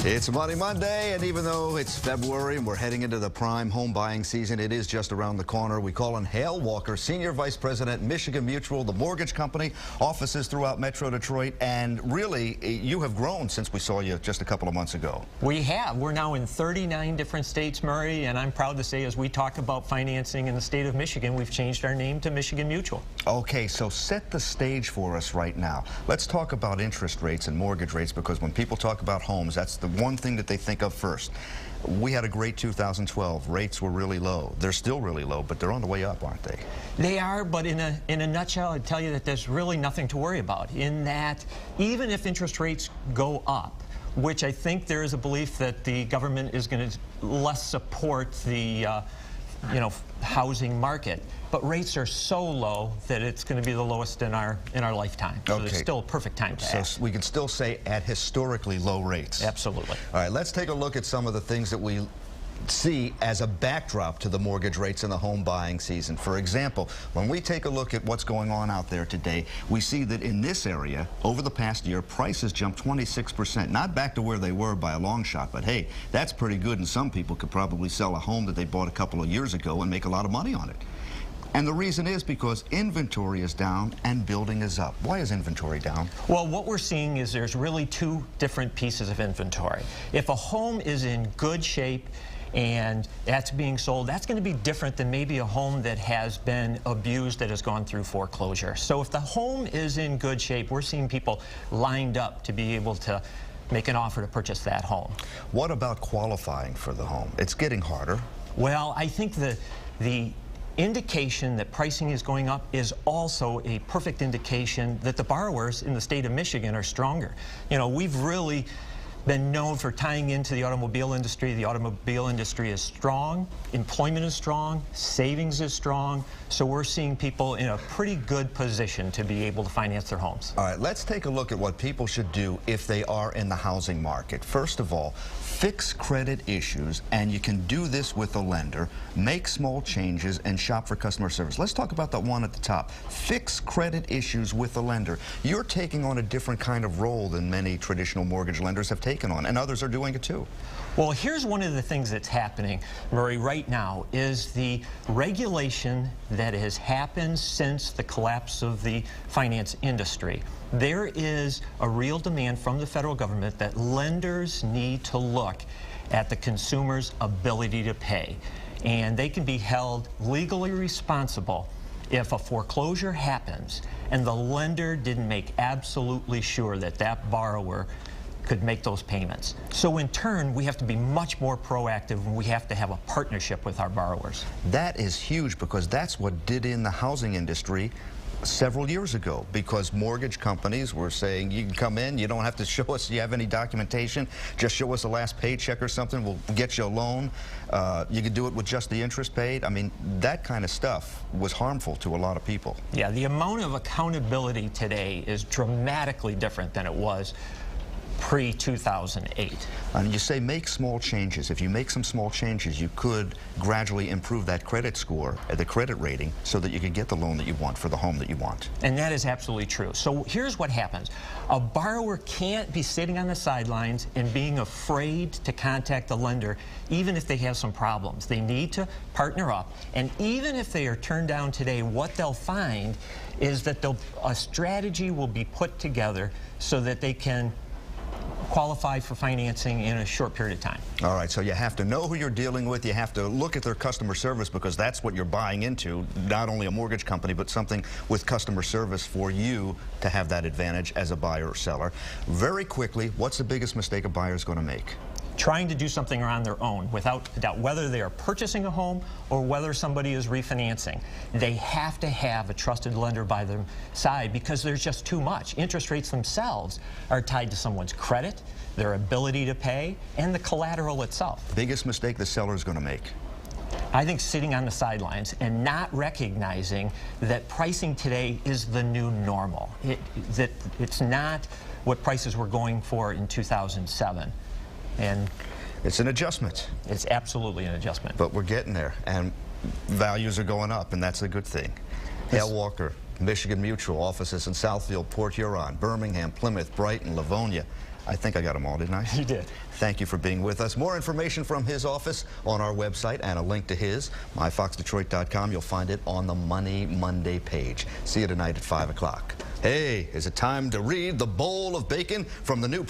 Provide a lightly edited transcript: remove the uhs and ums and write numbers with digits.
It's Money Monday, and even though it's February and we're heading into the prime home buying season, it is just around the corner. We call on Hale Walker, Senior Vice President, Michigan Mutual, the mortgage company, offices throughout Metro Detroit, and really, you have grown since we saw you just a couple of months ago. We have. We're now in 39 different states, Murray, and I'm proud to say as we talk about financing in the state of Michigan, we've changed our name to Michigan Mutual. Okay, so set the stage for us right now. Let's talk about interest rates and mortgage rates, because when people talk about homes, that's the one thing that they think of first. We had a great 2012. Rates were really low. They're still really low, but they're on the way up, aren't they? They are, but in a nutshell, I'd tell you that there's really nothing to worry about, in that even if interest rates go up, which I think there is a belief that the government is going to less support the housing market, but rates are so low that it's going to be the lowest in our lifetime. So okay. It's still a perfect time to act. So we can still say at historically low rates. Absolutely. All right, let's take a look at some of the things that we see as a backdrop to the mortgage rates in the home buying season. For example, when we take a look at what's going on out there today, we see that in this area, over the past year, prices jumped 26%. Not back to where they were by a long shot, but hey, that's pretty good, and some people could probably sell a home that they bought a couple of years ago and make a lot of money on it. And the reason is because inventory is down and building is up. Why is inventory down? Well, what we're seeing is there's really two different pieces of inventory. If a home is in good shape and that's being sold, that's going to be different than maybe a home that has been abused, that has gone through foreclosure. So if the home is in good shape, we're seeing people lined up to be able to make an offer to purchase that home. What about qualifying for the home? It's getting harder. Well, I think the indication that pricing is going up is also a perfect indication that the borrowers in the state of Michigan are stronger. You know, we've really been known for tying into the automobile industry. The automobile industry is strong, employment is strong, savings is strong, so we're seeing people in a pretty good position to be able to finance their homes. All right, let's take a look at what people should do if they are in the housing market. First of all, fix credit issues, and you can do this with a lender. Make small changes and shop for customer service. Let's talk about that one at the top. Fix credit issues with a lender. You're taking on a different kind of role than many traditional mortgage lenders have taken on, and others are doing it too. Well, here's one of the things that's happening, Murray, right now, is the regulation that has happened since the collapse of the finance industry. There is a real demand from the federal government that lenders need to look at the consumer's ability to pay, and they can be held legally responsible if a foreclosure happens and the lender didn't make absolutely sure that that borrower could make those payments. So in turn, we have to be much more proactive, and we have to have a partnership with our borrowers. That is huge, because that's what did in the housing industry several years ago, because mortgage companies were saying, you can come in, you don't have to show us you have any documentation, just show us the last paycheck or something, we'll get you a loan. You can do it with just the interest paid. I mean, that kind of stuff was harmful to a lot of people. Yeah, the amount of accountability today is dramatically different than it was pre-2008. And you say make small changes. If you make some small changes, you could gradually improve that credit score, the credit rating, so that you can get the loan that you want for the home that you want. And that is absolutely true. So here's what happens. A borrower can't be sitting on the sidelines and being afraid to contact the lender, even if they have some problems. They need to partner up, and even if they are turned down today, what they'll find is that a strategy will be put together so that they can qualify for financing in a short period of time. All right, so you have to know who you're dealing with. You have to look at their customer service, because that's what you're buying into, not only a mortgage company, but something with customer service for you to have that advantage as a buyer or seller. Very quickly, what's the biggest mistake a buyer is going to make? Trying to do something on their own, without a doubt, whether they are purchasing a home or whether somebody is refinancing. They have to have a trusted lender by their side, because there's just too much. Interest rates themselves are tied to someone's credit, their ability to pay, and the collateral itself. Biggest mistake the seller is going to make? I think sitting on the sidelines and not recognizing that pricing today is the new normal. That it's not what prices were going for in 2007. And it's an adjustment. It's absolutely an adjustment. But we're getting there, and values are going up, and that's a good thing. Hale Walker, Michigan Mutual, offices in Southfield, Port Huron, Birmingham, Plymouth, Brighton, Livonia. I think I got them all, didn't I? You did. Thank you for being with us. More information from his office on our website and a link to his, myfoxdetroit.com. You'll find it on the Money Monday page. See you tonight at 5 o'clock. Hey, is it time to read The Bowl of Bacon from the new